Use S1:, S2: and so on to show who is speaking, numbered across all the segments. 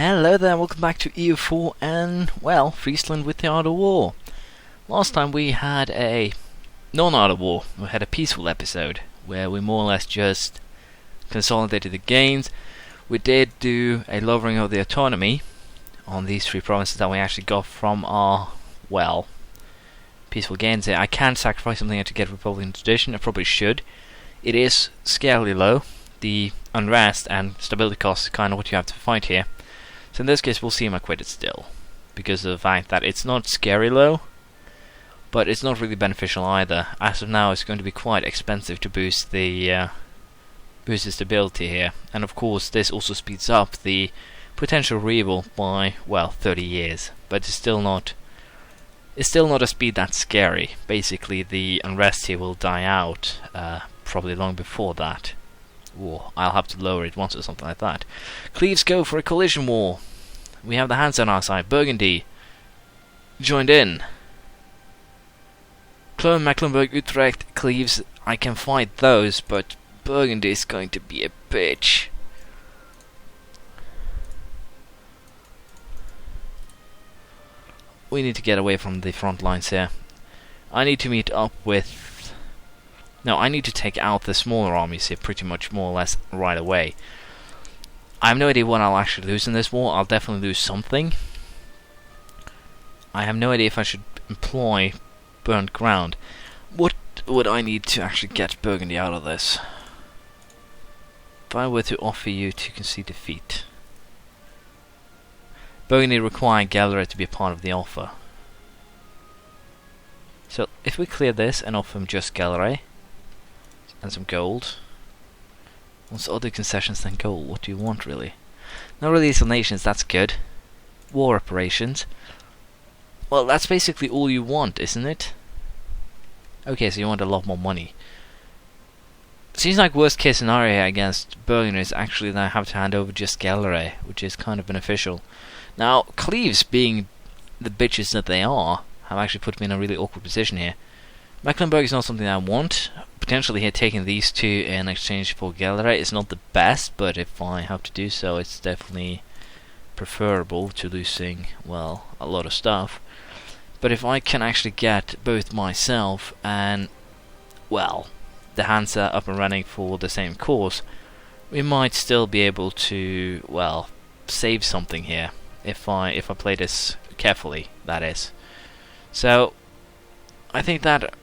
S1: Hello there, welcome back to EU4 and, well, Friesland with the Art of War. Last time we had a non-Art of War, we had a peaceful episode where we more or less just consolidated the gains. We did do a lowering of the autonomy on these three provinces that we actually got from our, well, peaceful gains here. I can sacrifice something to get Republican tradition, I probably should. It is scarily low. The unrest and stability costs are kind of what you have to fight here. So in this case we'll see him acquitted still, because of the fact that it's not scary low, but it's not really beneficial either. As of now it's going to be quite expensive to boost the stability here, and of course this also speeds up the potential revolt by, well, 30 years, but it's still not a speed that's scary. Basically the unrest here will die out probably long before that. Or I'll have to lower it once or something like that. Cleves go for a collision war. We have the Hansa on our side. Burgundy joined in. Cologne, Mecklenburg, Utrecht, Cleves. I can fight those, but Burgundy is going to be a bitch. We need to get away from the front lines here. I need to meet up with... No, I need to take out the smaller armies here pretty much more or less right away. I have no idea what I'll actually lose in this war. I'll definitely lose something. I have no idea if I should employ burnt ground. What would I need to actually get Burgundy out of this? If I were to offer you to concede defeat. Burgundy require Gallery to be a part of the offer. So if we clear this and offer him just Gallery and some gold. What's other concessions than gold? What do you want really? Not really nations, that's good. War reparations. Well, that's basically all you want, isn't it? Okay, so you want a lot more money. Seems like worst case scenario here against Burgundy is actually that I have to hand over just Gallery, which is kind of beneficial. Now, Cleves, being the bitches that they are, have actually put me in a really awkward position here. Mecklenburg is not something I want. Potentially here taking these two in exchange for Gallery is not the best, but if I have to do so, it's definitely preferable to losing, well, a lot of stuff. But if I can actually get both myself and, well, the Hansa up and running for the same cause, we might still be able to, well, save something here if I play this carefully, that is. So I think that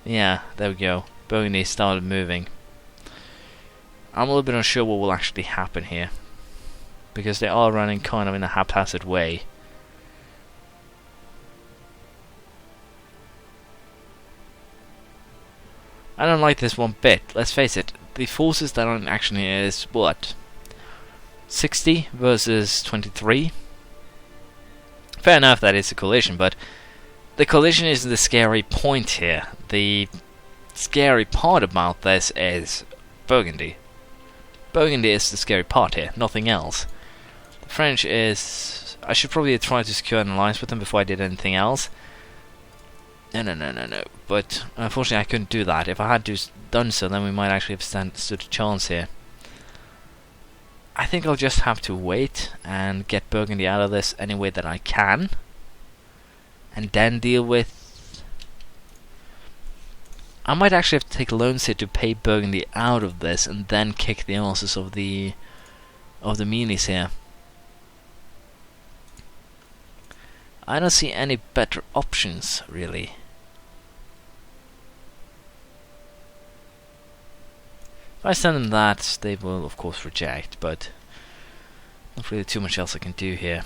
S1: yeah, there we go. Burgundy started moving. I'm a little bit unsure what will actually happen here, because they are running kind of in a haphazard way. I don't like this one bit. Let's face it, the forces that are in action here is what? 60 versus 23? Fair enough that it's a collision, but the collision isn't the scary point here. The scary part about this is Burgundy. Burgundy is the scary part here, nothing else. The French is... I should probably try to secure an alliance with them before I did anything else. No. But unfortunately I couldn't do that. If I had done so, then we might actually have stood a chance here. I think I'll just have to wait and get Burgundy out of this any way that I can. And then deal with... I might actually have to take loans here to pay Burgundy out of this and then kick the asses of the meanies here. I don't see any better options really. If I send them that, they will of course reject, but not really too much else I can do here.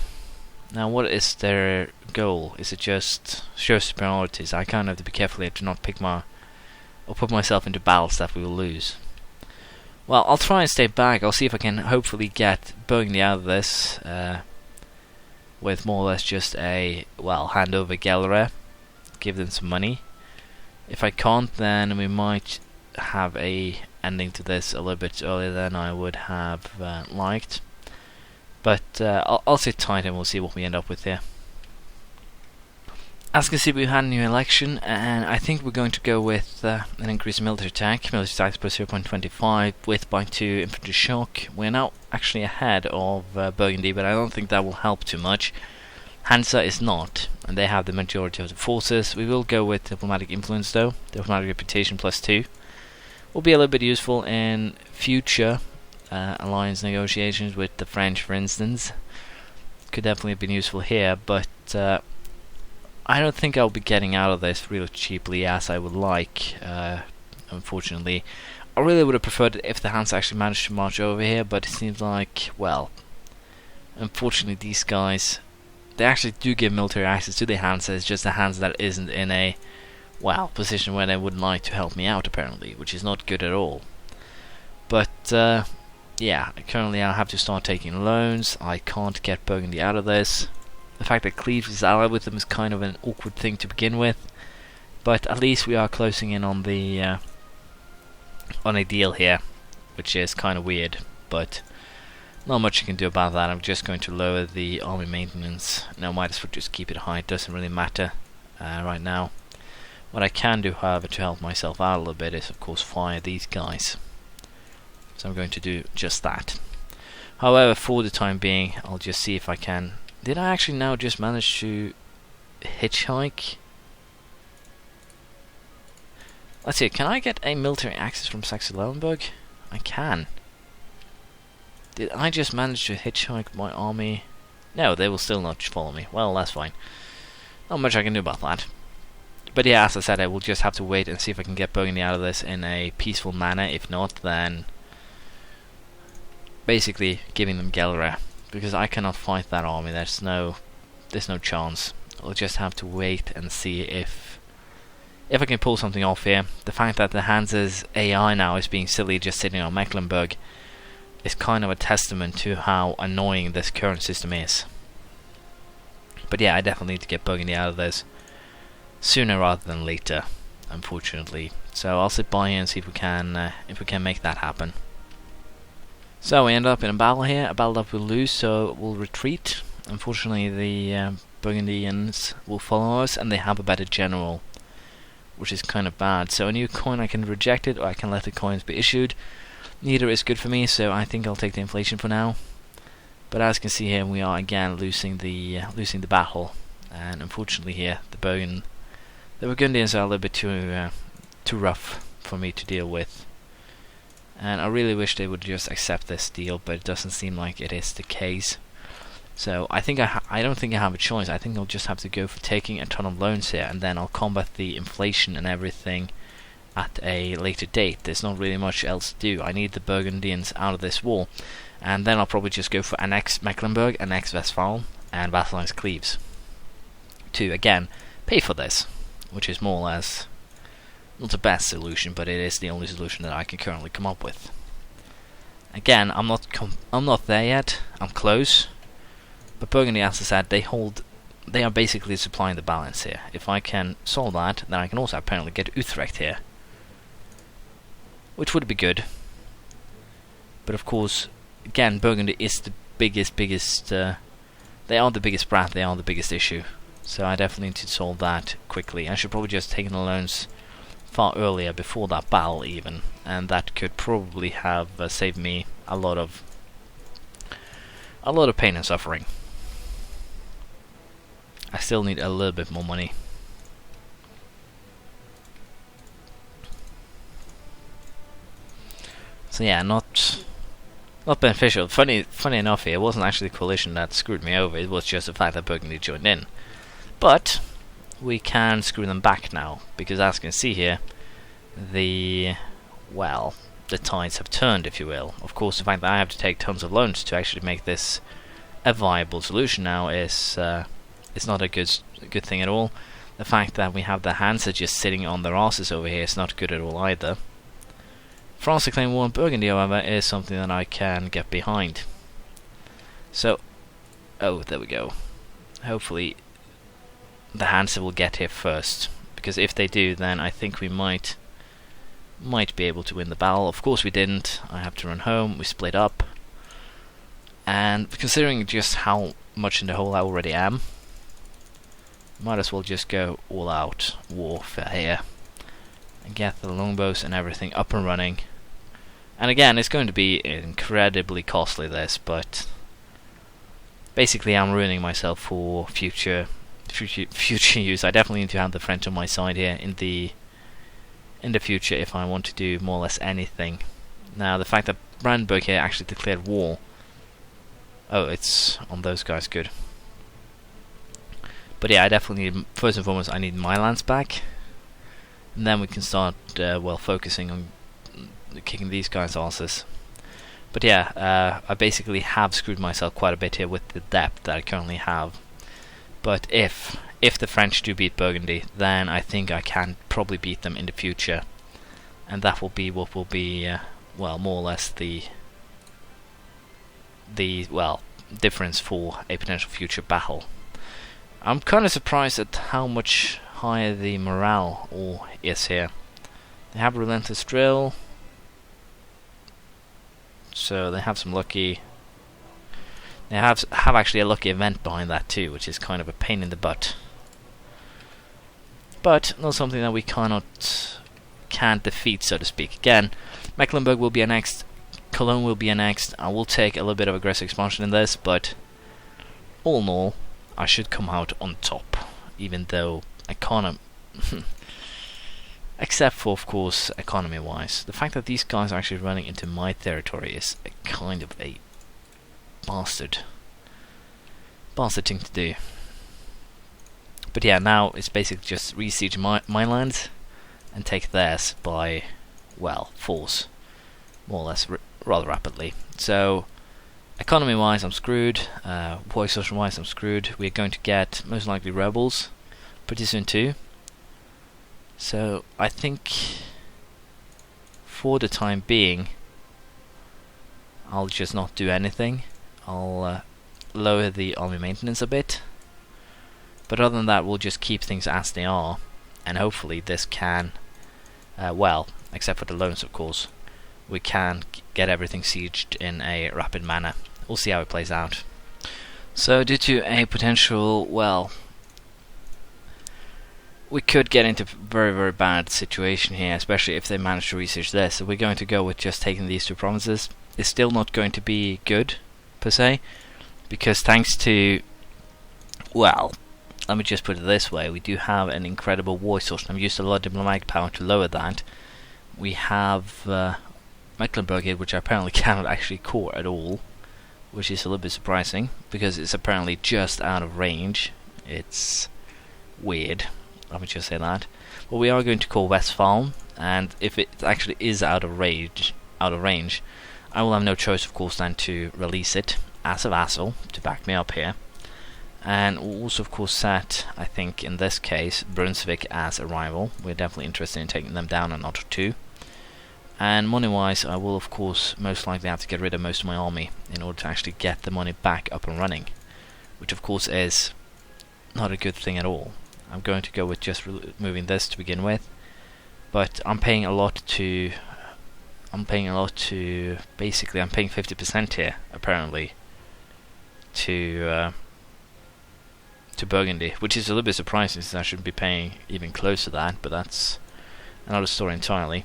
S1: Now, what is their goal? Is it just show superiorities? I kind of have to be careful here to not pick or put myself into battles that we will lose. Well, I'll try and stay back. I'll see if I can hopefully get Burgundy out of this with more or less just a, well, hand over Gallery, give them some money. If I can't, then we might have a ending to this a little bit earlier than I would have liked. But I'll sit tight and we'll see what we end up with here. As you can see, we've had a new election, and I think we're going to go with an increased military attack. Military attack plus 0.25 with by 2 infantry shock. We're now actually ahead of Burgundy, but I don't think that will help too much. Hansa is not, and they have the majority of the forces. We will go with diplomatic influence though. Diplomatic reputation plus 2 will be a little bit useful in future alliance negotiations with the French, for instance. Could definitely have been useful here, but I don't think I'll be getting out of this real cheaply as I would like, unfortunately. I really would have preferred it if the Hansa actually managed to march over here, but it seems like, well, unfortunately these guys, they actually do give military access to the Hansa. It's just the Hansa that isn't in a, well, position where they would like to help me out apparently, which is not good at all. But yeah, currently I'll have to start taking loans. I can't get Burgundy out of this. The fact that Cleves is allied with them is kind of an awkward thing to begin with, but at least we are closing in on the on a deal here, which is kind of weird, but not much you can do about that. I'm just going to lower the army maintenance. Now, might as well just keep it high. It doesn't really matter right now. What I can do, however, to help myself out a little bit is, of course, fire these guys. So I'm going to do just that. However, for the time being, I'll just see if I can. Did I actually now just manage to hitchhike? Let's see, can I get a military access from Saxe-Lauenburg? I can. Did I just manage to hitchhike my army? No, they will still not follow me. Well, that's fine. Not much I can do about that. But yeah, as I said, I will just have to wait and see if I can get Burgundy out of this in a peaceful manner. If not, then basically giving them Gelre. Because I cannot fight that army, there's no chance. I'll just have to wait and see if I can pull something off here. The fact that the Hansa's AI now is being silly just sitting on Mecklenburg is kind of a testament to how annoying this current system is. But yeah, I definitely need to get Burgundy out of this sooner rather than later, unfortunately. So I'll sit by here and see if we can make that happen. So we end up in a battle here, a battle that we'll lose, so we'll retreat. Unfortunately, the Burgundians will follow us, and they have a better general, which is kind of bad. So a new coin, I can reject it, or I can let the coins be issued. Neither is good for me, so I think I'll take the inflation for now. But as you can see here, we are again losing the battle, and unfortunately here, the Burgundians are a little bit too rough for me to deal with. And I really wish they would just accept this deal, but it doesn't seem like it is the case. So I think I don't think I have a choice. I think I'll just have to go for taking a ton of loans here, and then I'll combat the inflation and everything at a later date. There's not really much else to do. I need the Burgundians out of this war, and then I'll probably just go for annex Mecklenburg, annex Westphal, and vassalize Cleves to again pay for this, which is more or less not the best solution, but it is the only solution that I can currently come up with. Again, I'm not there yet. I'm close, but Burgundy, as I said, they are basically supplying the balance here. If I can solve that, then I can also apparently get Utrecht here, which would be good. But of course, again, Burgundy is the biggest. They are the biggest brat. They are the biggest issue. So I definitely need to solve that quickly. I should probably just take the loans far earlier, before that battle even, and that could probably have saved me a lot of pain and suffering. I still need a little bit more money. So yeah, not beneficial. Funny enough here, it wasn't actually the coalition that screwed me over, it was just the fact that Burgundy joined in. But we can screw them back now, because as you can see here, the tides have turned, if you will. Of course, the fact that I have to take tons of loans to actually make this a viable solution now is not a good thing at all. The fact that we have the Hansa just sitting on their asses over here is not good at all either. France to claim war in Burgundy, however, is something that I can get behind. So, oh, there we go. Hopefully the Hansa will get here first, because if they do, then I think we might be able to win the battle. Of course we didn't. I have to run home. We split up, and considering just how much in the hole I already am, Might as well just go all out warfare here and get the longbows and everything up and running. And again, it's going to be incredibly costly, this, but basically I'm ruining myself for future use. I definitely need to have the French on my side here in the future if I want to do more or less anything. Now the fact that Brandenburg here actually declared war. Oh, it's on those guys, good. But yeah, I definitely need, first and foremost, I need my lands back, and then we can start well, focusing on kicking these guys' asses. But yeah, I basically have screwed myself quite a bit here with the depth that I currently have. But if the French do beat Burgundy, then I think I can probably beat them in the future, and that will be what will be well, more or less the well, difference for a potential future battle. I'm kind of surprised at how much higher the morale all is here. They have relentless drill, so they have some lucky. They have actually a lucky event behind that too, which is kind of a pain in the butt. But not something that we can't defeat, so to speak. Again, Mecklenburg will be annexed, Cologne will be annexed. I will take a little bit of aggressive expansion in this, but all in all, I should come out on top, even though except for, of course, economy-wise. The fact that these guys are actually running into my territory is a kind of a bastard thing to do. But yeah, now it's basically just re-siege my lands and take theirs by, well, force, more or less, rather rapidly. So economy-wise, I'm screwed. War exhaustion-wise, I'm screwed. We're going to get most likely rebels pretty soon too. So I think for the time being, I'll just not do anything. I'll lower the army maintenance a bit. But other than that, we'll just keep things as they are, and hopefully this can, well, except for the loans, of course, we can get everything sieged in a rapid manner. We'll see how it plays out. So due to a potential, well, we could get into very, very bad situation here, especially if they manage to research this. So we're going to go with just taking these two provinces. It's still not going to be good, per se, because thanks to, well, let me just put it this way, we do have an incredible war exhaustion. I've used a lot of diplomatic power to lower that. We have Mecklenburg here, which I apparently cannot actually core at all, which is a little bit surprising, because it's apparently just out of range. It's weird, let me just say that. But we are going to call Westphalen, and if it actually is out of range, I will have no choice, of course, than to release it as a vassal to back me up here. And we'll also, of course, set, I think in this case, Brunswick as a rival. We're definitely interested in taking them down a notch or two. And money-wise, I will, of course, most likely have to get rid of most of my army in order to actually get the money back up and running, which, of course, is not a good thing at all. I'm going to go with just removing this to begin with, but I'm paying a lot to. Basically, I'm paying 50% here, apparently, to Burgundy, which is a little bit surprising since I shouldn't be paying even close to that, but that's another story entirely.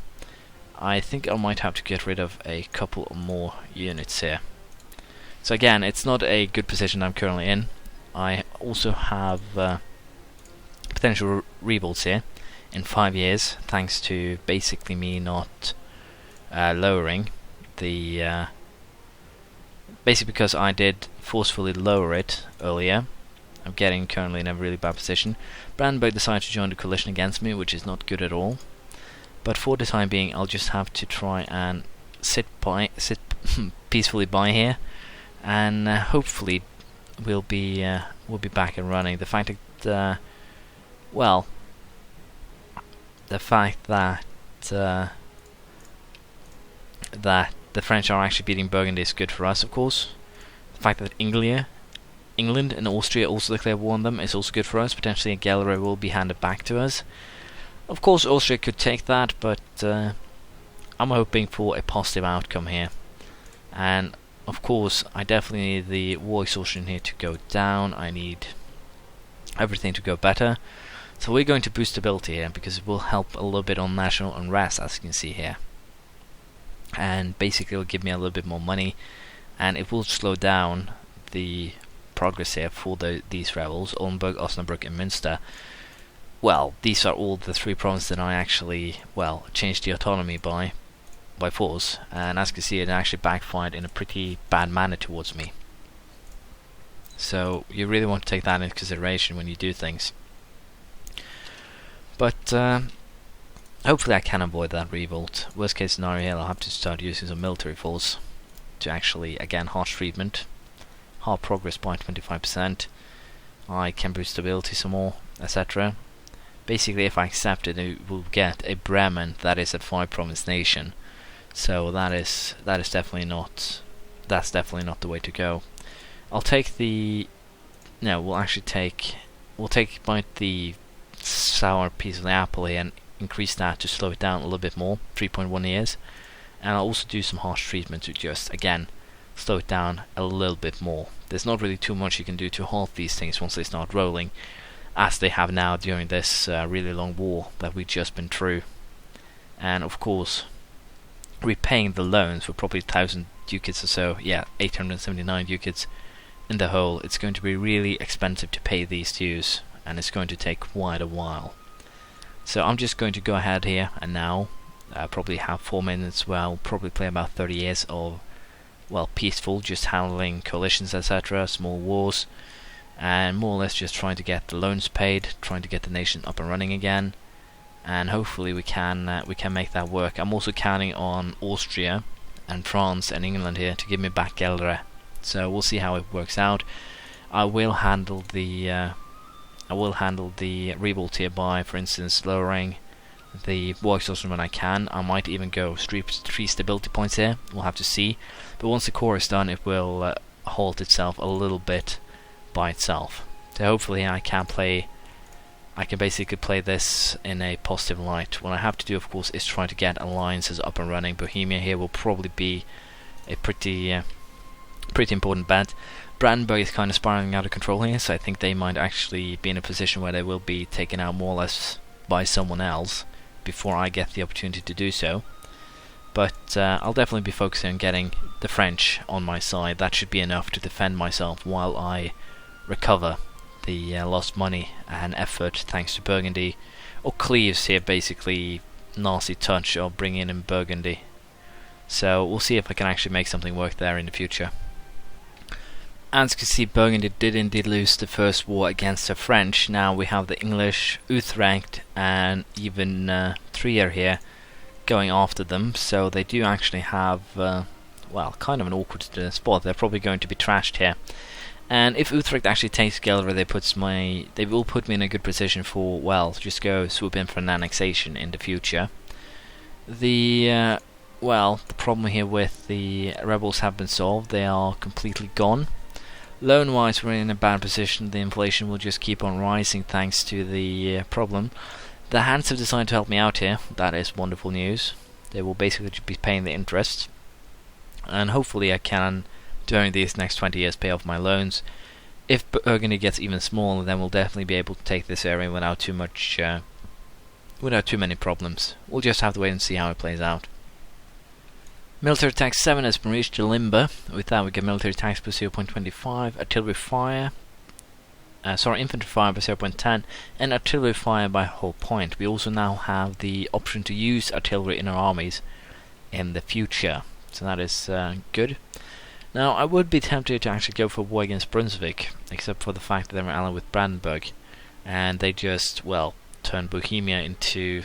S1: I think I might have to get rid of a couple more units here. So again, it's not a good position I'm currently in. I also have potential rebuilds here in 5 years, thanks to basically me not lowering the basically because I did forcefully lower it earlier. I'm getting currently in a really bad position. Brandenburg decided to join the coalition against me, which is not good at all. But for the time being, I'll just have to try and sit peacefully by here, and hopefully we'll be back and running. The fact that well, the fact that that the French are actually beating Burgundy is good for us, of course. The fact that England and Austria also declare war on them is also good for us. Potentially a gallery will be handed back to us. Of course, Austria could take that, but I'm hoping for a positive outcome here. And of course, I definitely need the war exhaustion here to go down. I need everything to go better. So we're going to boost stability here because it will help a little bit on national unrest, as you can see here. And basically it will give me a little bit more money, and it will slow down the progress here for these rebels, Oldenburg, Osnabrück and Münster. Well, these are all the 3 provinces that I actually, well, changed the autonomy by force, and as you can see it actually backfired in a pretty bad manner towards me. So you really want to take that into consideration when you do things. But hopefully I can avoid that revolt. Worst case scenario here, I'll have to start using some military force to actually, again, harsh treatment, hard progress by 25%. I can boost stability some more, etc. Basically, if I accept it, it will get a Bremen that is a 5-province nation. So that is definitely not. That's definitely not the way to go. I'll take the. No, we'll actually take. We'll bite the sour piece of the apple here and increase that to slow it down a little bit more, 3.1 years. And I'll also do some harsh treatment to just, again, slow it down a little bit more. There's not really too much you can do to halt these things once they start rolling, as they have now during this really long war that we've just been through. And of course, repaying the loans for probably 1,000 ducats or so, yeah, 879 ducats in the whole, it's going to be really expensive to pay these dues, and it's going to take quite a while. So I'm just going to go ahead here and now, probably have 4 minutes where I'll probably play about 30 years of, well, peaceful, just handling coalitions, etc., small wars, and more or less just trying to get the loans paid, trying to get the nation up and running again, and hopefully we can make that work. I'm also counting on Austria and France and England here to give me back Geldere, so we'll see how it works out. I will handle the revolt here by, for instance, lowering the war exhaustion when I can. I might even go 3 stability points here, we'll have to see. But once the core is done, it will halt itself a little bit by itself. So hopefully I can basically play this in a positive light. What I have to do, of course, is try to get alliances up and running. Bohemia here will probably be a pretty important bet. Brandenburg is kind of spiraling out of control here, so I think they might actually be in a position where they will be taken out more or less by someone else before I get the opportunity to do so. But I'll definitely be focusing on getting the French on my side. That should be enough to defend myself while I recover the lost money and effort thanks to Burgundy, or Cleves here, basically nasty touch of bringing in Burgundy. So we'll see if I can actually make something work there in the future. As you can see, Burgundy did indeed lose the first war against the French. Now we have the English, Utrecht and even Trier here going after them, so they do actually have well, kind of an awkward spot. They're probably going to be trashed here. And if Utrecht actually takes Geldere, they will put me in a good position for, well, just go swoop in for an annexation in the future. The well, the problem here with the rebels have been solved. They are completely gone. Loan-wise, we're in a bad position. The inflation will just keep on rising thanks to the problem. The Hansa have decided to help me out here. That is wonderful news. They will basically be paying the interest, and hopefully I can, during these next 20 years, pay off my loans. If Burgundy gets even smaller, then we'll definitely be able to take this area without too many problems. We'll just have to wait and see how it plays out. Military tax 7 has been reached to Limber. With that we get military tax by 0.25, artillery fire, infantry fire by 0.10, and artillery fire by a whole point. We also now have the option to use artillery in our armies in the future, so that is good. Now I would be tempted to actually go for war against Brunswick, except for the fact that they were allied with Brandenburg, and they just, well, turned Bohemia into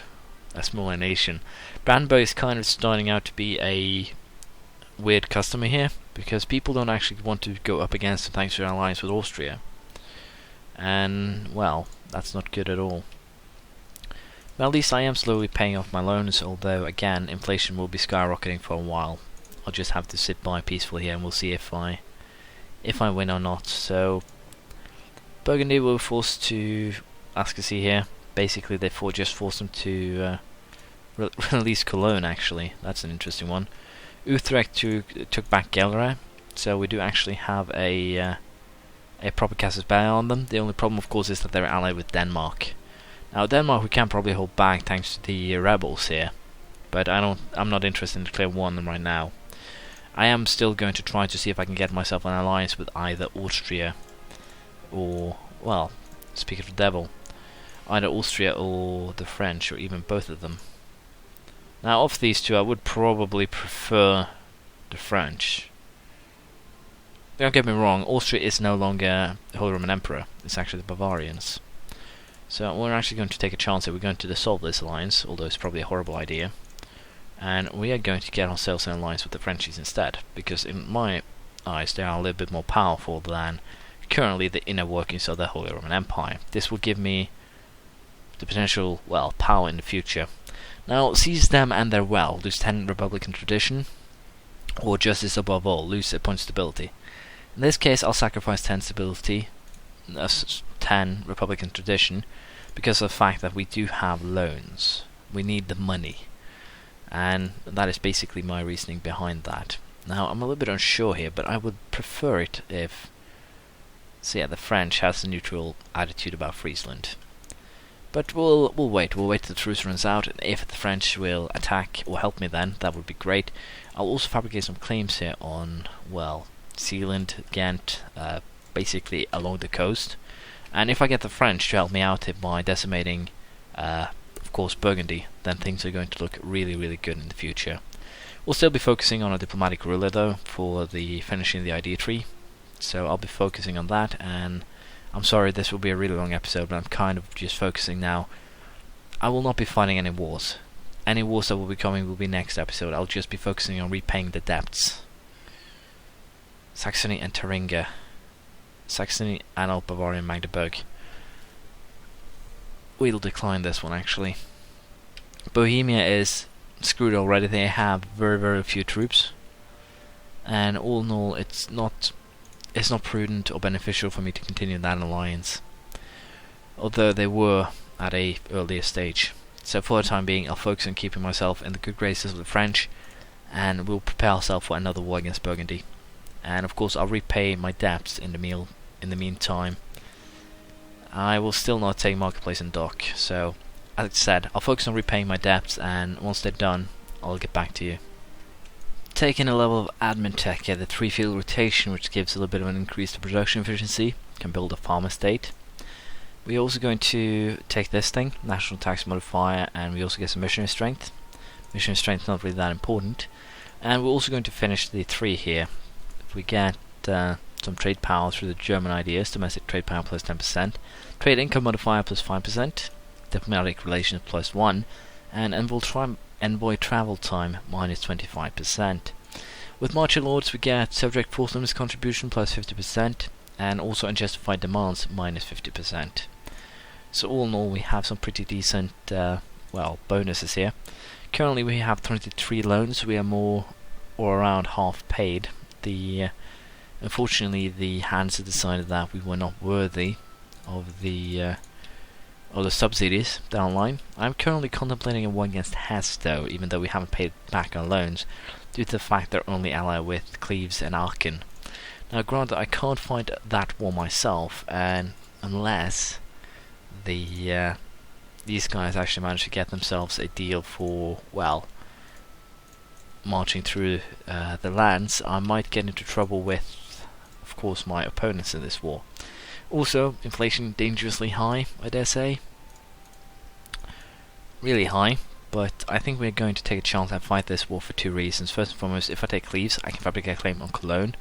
S1: a smaller nation. Brandenburg is kind of starting out to be a weird customer here, because people don't actually want to go up against them thanks to their alliance with Austria. And, well, that's not good at all. Well, at least I am slowly paying off my loans, although, again, inflation will be skyrocketing for a while. I'll just have to sit by peacefully here and we'll see if I win or not. So, Burgundy will be forced to, as you can see here, basically they just forced them to release Cologne, actually. That's an interesting one. Utrecht took back Geldere, so we do actually have a a proper casus belli on them. The only problem, of course, is that they're allied with Denmark. Now, Denmark we can probably hold back thanks to the rebels here, but I'm not interested in declaring war on them right now. I am still going to try to see if I can get myself an alliance with either Austria or, well, speak of the devil, either Austria or the French, or even both of them. Now, of these two, I would probably prefer the French. Don't get me wrong, Austria is no longer the Holy Roman Emperor, it's actually the Bavarians. So we're actually going to take a chance that we're going to dissolve this alliance, although it's probably a horrible idea. And we are going to get ourselves an alliance with the Frenchies instead, because in my eyes they are a little bit more powerful than currently the inner workings of the Holy Roman Empire. This will give me the potential, well, power in the future. Now, seize them and their wealth, lose 10 Republican tradition, or justice above all, lose a point stability. In this case, I'll sacrifice 10 stability, 10 Republican tradition, because of the fact that we do have loans. We need the money. And that is basically my reasoning behind that. Now, I'm a little bit unsure here, but I would prefer it if, so yeah, the French has a neutral attitude about Friesland. But we'll wait till the truce runs out, and if the French will attack or help me then, that would be great. I'll also fabricate some claims here on, well, Zealand, Ghent, basically along the coast. And if I get the French to help me out by decimating, of course, Burgundy, then things are going to look really, really good in the future. We'll still be focusing on a diplomatic ruler though, for the finishing the idea tree. So I'll be focusing on that, and I'm sorry this will be a really long episode, but I'm kind of just focusing now. I will not be fighting any wars. Any wars that will be coming will be next episode. I'll just be focusing on repaying the debts. Saxony and Thuringia. Saxony, Anhalt, Bavaria, Magdeburg. We'll decline this one actually. Bohemia is screwed already. They have very, very few troops, and all in all, it's not prudent or beneficial for me to continue that alliance, although they were at a earlier stage. So for the time being, I'll focus on keeping myself in the good graces of the French, and we'll prepare ourselves for another war against Burgundy. And of course, I'll repay my debts in the meantime. I will still not take marketplace and dock, so as I said, I'll focus on repaying my debts, and once they're done, I'll get back to you. Taking a level of admin tech here, the 3-field rotation, which gives a little bit of an increase to production efficiency, can build a farm estate. We're also going to take this thing, national tax modifier, and we also get some missionary strength. Missionary strength not really that important. And we're also going to finish the 3 here. If we get some trade power through the German ideas, domestic trade power plus 10%, trade income modifier plus 5%, diplomatic relations plus 1, and envoy travel time minus 25%. With martial orders we get subject force limits contribution plus 50%, and also unjustified demands minus 50%. So all in all, we have some pretty decent well, bonuses here. Currently we have 23 loans. We are more or around half paid. Unfortunately, the Hansa decided that we were not worthy of the subsidies down the line. I'm currently contemplating a war against Hesse though, even though we haven't paid back our loans, due to the fact they're only allied with Cleves and Aachen. Now granted, I can't fight that war myself, and unless these guys actually manage to get themselves a deal for, well, marching through the lands, I might get into trouble with, of course, my opponents in this war. Also, inflation dangerously high, I dare say. Really high, but I think we're going to take a chance and fight this war for 2 reasons. First and foremost, if I take Cleves, I can fabricate a claim on Cologne.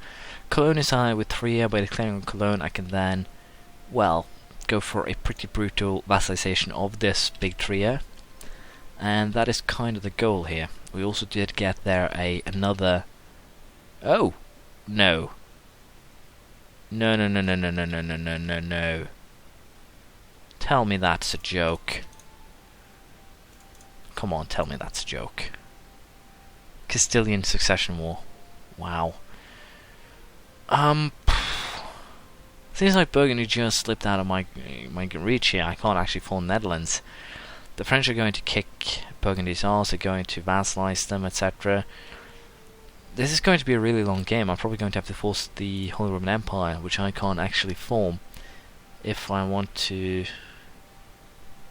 S1: Cologne is high with 3 by declaring on Cologne, I can then, well, go for a pretty brutal vassalization of this big trio. And that is kind of the goal here. We also did get there another... Oh! No. No, no, no, no, no, no, no, no, no, no, no. Tell me that's a joke. Come on, tell me that's a joke. Castilian Succession War. Wow. Seems like Burgundy just slipped out of my reach here. I can't actually fall Netherlands. The French are going to kick Burgundy's arse, they're going to vassalize them, etc. this is going to be a really long game. I'm probably going to have to force the Holy Roman Empire, which I can't actually form, if I want to...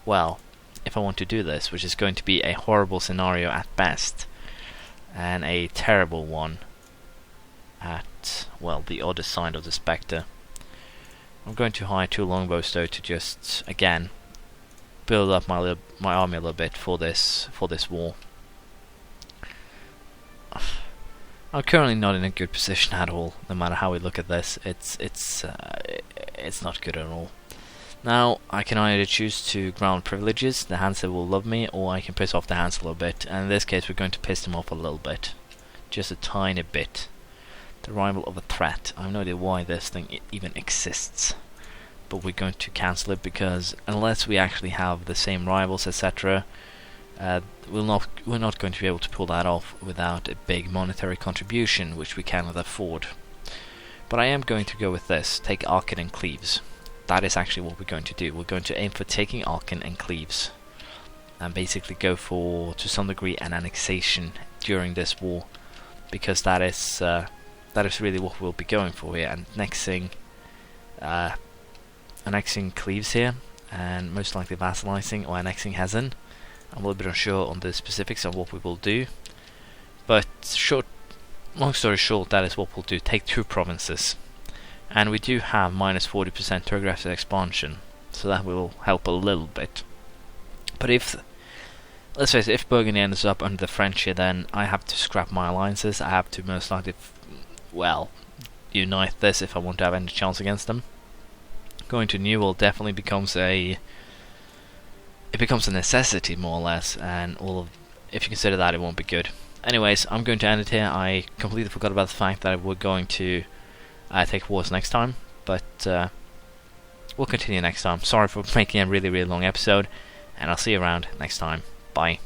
S1: Well, if I want to do this, which is going to be a horrible scenario at best, and a terrible one at, well, the other side of the spectre. I'm going to hire 2 longbows though to just, again, build up my army a little bit for this war. I'm currently not in a good position at all. No matter how we look at this, it's not good at all. Now I can either choose to ground privileges, the Hansa will love me, or I can piss off the Hansa a little bit. And in this case, we're going to piss them off a little bit, just a tiny bit. The arrival of a threat. I have no idea why this thing even exists, but we're going to cancel it because unless we actually have the same rivals, etc., we're not going to be able to pull that off without a big monetary contribution, which we cannot afford. But I am going to go with this: take Aachen and Cleves. That is actually what we're going to do. We're going to aim for taking Aachen and Cleves, and basically go for, to some degree, an annexation during this war, because that is really what we'll be going for here, annexing Cleves here, and most likely vassalizing or annexing Hessen. I'm a little bit unsure on the specifics of what we will do, but long story short, that is what we'll do: take 2 provinces. And we do have minus 40% to aggressive expansion, so that will help a little bit. But let's face it, if Burgundy ends up under the French here, then I have to scrap my alliances. I have to most likely, unite this if I want to have any chance against them. Going to Newell definitely becomes a necessity, more or less, and if you consider that, it won't be good. Anyways, I'm going to end it here. I completely forgot about the fact that we're going to take wars next time, but we'll continue next time. Sorry for making a really, really long episode, and I'll see you around next time. Bye.